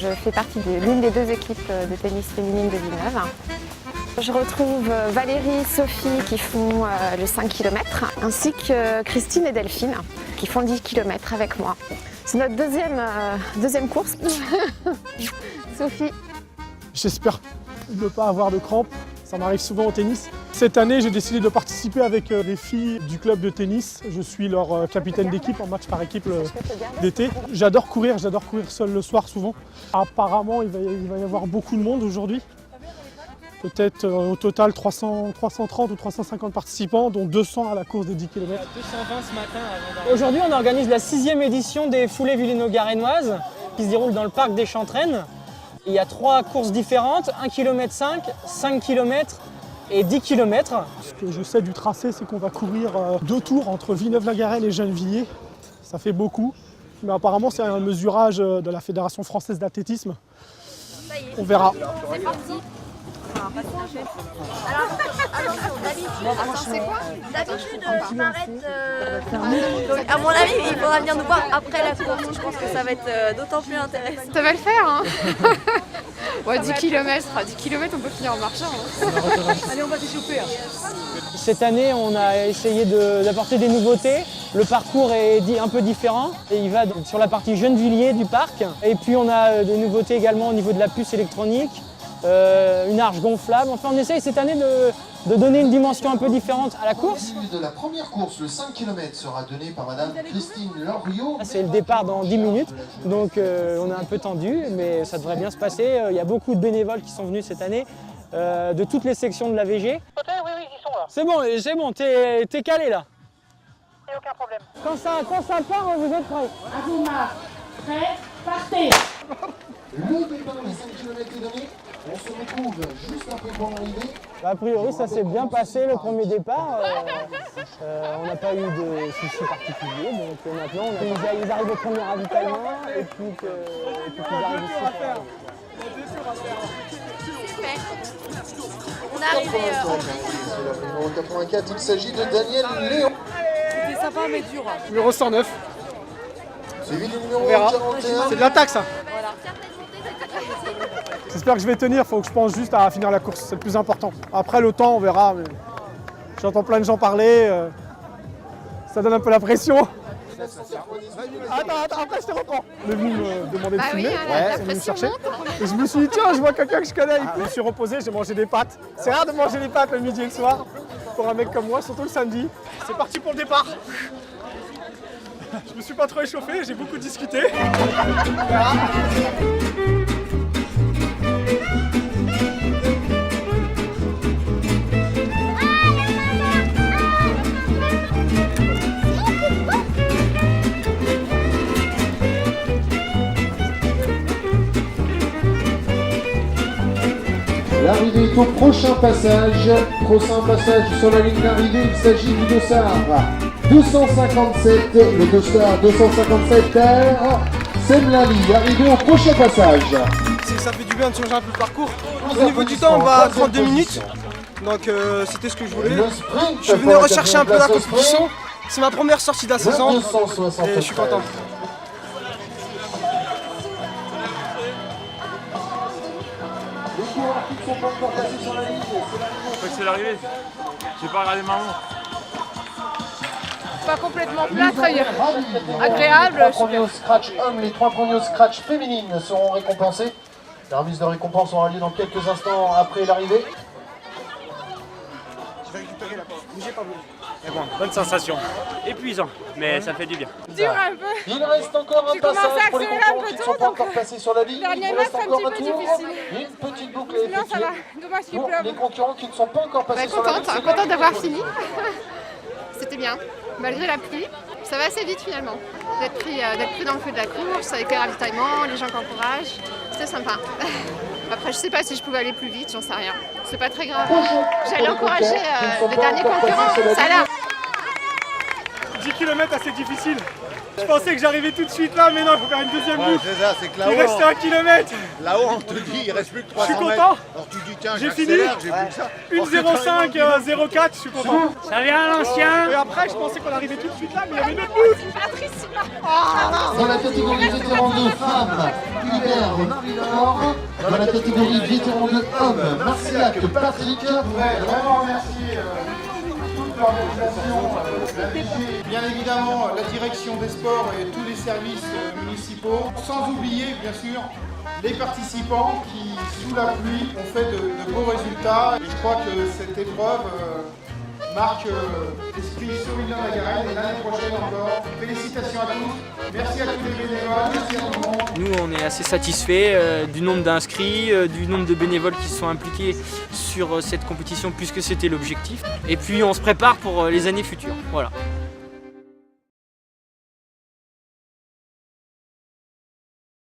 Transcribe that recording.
Je fais partie de l'une des deux équipes de tennis féminine de Villeneuve. Je retrouve Valérie, Sophie qui font le 5 km, ainsi que Christine et Delphine qui font le 10 km avec moi. C'est notre deuxième course. Sophie. J'espère ne pas avoir de crampes, ça m'arrive souvent au tennis. Cette année, j'ai décidé de participer avec les filles du club de tennis. Je suis leur capitaine d'équipe en match par équipe d'été. J'adore courir seul le soir souvent. Apparemment, il va y avoir beaucoup de monde aujourd'hui. Peut-être au total 330 ou 350 participants, dont 200 à la course des 10 km. 220 ce matin. Aujourd'hui, on organise la 6e édition des foulées villéno-garennoises qui se déroule dans le parc des Chantraines. Il y a 3 courses différentes, 1 km 5 km et 10 km. Ce que je sais du tracé, c'est qu'on va courir 2 tours entre Villeneuve-la-Garenne et Gennevilliers. Ça fait beaucoup, mais apparemment c'est un mesurage de la Fédération française d'athlétisme. On verra. C'est parti. Alors, attention, d'habitude, je m'arrête. À mon avis, il faudra venir nous voir après la course. Je pense que ça va être d'autant plus intéressant. Ça va le faire, hein. Ouais, 10 km, on peut finir en marchant. Hein. Allez, on va s'échauffer. Cette année, on a essayé d'apporter des nouveautés. Le parcours est un peu différent et il va donc sur la partie Gennevilliers du parc. Et puis on a des nouveautés également au niveau de la puce électronique. Une arche gonflable. Enfin, on essaye cette année de donner une dimension un peu différente à la course. Le début de la première course, le 5 km, sera donné par Madame Christine Loriot. C'est le départ dans 10 minutes, donc on est un peu tendu, mais ça devrait bien se passer. Il y a beaucoup de bénévoles qui sont venus cette année, de toutes les sections de la VG. Oui, ils sont là. C'est bon, t'es calé là. Il n'y a aucun problème. Quand ça part, vous êtes prêts. Azuma, prêt, partez. Le départ, les 5 km est donné. On se retrouve juste après pour l'arrivée. A priori, ça s'est bien passé le premier départ. On n'a pas eu de soucis particuliers. Donc maintenant, ils arrivent au premier ravitaillement et puis qu'ils arrivent ici. On est arrivé C'est la numéro 84, il s'agit de Daniel Léon. C'était sympa mais dur. Numéro 109. Suivi du numéro On verra. 41. C'est de l'attaque ça. Voilà. J'espère que je vais tenir, il faut que je pense juste à finir la course, c'est le plus important. Après le temps, on verra, mais j'entends plein de gens parler, ça donne un peu la pression. Attends, après je te reprends. On est venu me demander de filmer, la c'est venu me pression chercher. monte. Et je me suis dit, tiens, je vois quelqu'un que je connais. Je me suis reposé, j'ai mangé des pâtes. C'est rare de manger des pâtes le midi et le soir, pour un mec comme moi, surtout le samedi. C'est parti pour le départ. Je me suis pas trop échauffé, j'ai beaucoup discuté. L'arrivée est au prochain passage. Prochain passage sur la ligne d'arrivée, il s'agit du dossard 257. Le dossard 257 R. Semlali, arrivé au prochain passage. Ça fait du bien de changer un peu le parcours. Au niveau du temps, on va à 32 minutes. Donc c'était ce que je voulais. Je suis venu rechercher un peu la compétition. C'est ma première sortie de la saison et je suis content. C'est l'arrivée. J'ai pas regardé ma montre. Pas complètement plat, très bien. Agréable. Les 3 premiers au scratch féminines seront récompensés. La remise de récompense aura lieu dans quelques instants après l'arrivée. Je vais récupérer la porte. Bougez pas, bougez. Mais bon, bonne sensation. Épuisant, mais ça fait du bien. Dur un peu. Il reste encore un passage pour les concurrents qui ne sont pas encore passés sur la ligne. Dernier Il mètre, reste un encore petit un peu tour. difficile. Une petite boucle à Non, ça va. effectuer Dommage qu'il pour les pleuve. concurrents qui ne sont pas encore passés sur la ligne. Contente d'avoir fini. C'était bien, malgré la pluie. Ça va assez vite finalement. D'être pris dans le feu de la course, avec les ravitaillements, les gens qui encouragent. C'était sympa. Après, je sais pas si je pouvais aller plus vite, j'en sais rien. C'est pas très grave. J'allais encourager les derniers concurrents. Ça là. 10 km assez difficile. Je pensais que j'arrivais tout de suite là, mais non, il faut faire une deuxième boucle. C'est ça, c'est que là-haut, Il restait 1 km. là-haut, on te dit, il reste plus que 300 Je suis mètres. content. Alors tu dis, tiens, J'ai fini. j'accélère, j'ai plus que ça. 1,05, 0,4, je suis content. Ça vient à l'ancien. Et après, je pensais qu'on arrivait tout de suite là, mais il y avait une autre boucle. Dans la catégorie vétéran de femmes, Hubert Marie-Laure. Dans la catégorie vétéran de hommes, Marciac Patrick. Je voudrais vraiment remercier toute l'organisation, la DG, bien évidemment la direction des sports et tous les services municipaux, sans oublier bien sûr les participants qui, sous la pluie, ont fait de beaux résultats. Et je crois que cette épreuve marque l'esprit Sauvignon-la-Garenne et l'année prochaine encore. Félicitations à tous, merci à tous les bénévoles, merci à tout le monde. Nous, on est assez satisfaits du nombre d'inscrits, du nombre de bénévoles qui se sont impliqués sur cette compétition puisque c'était l'objectif. Et puis on se prépare pour les années futures. Voilà.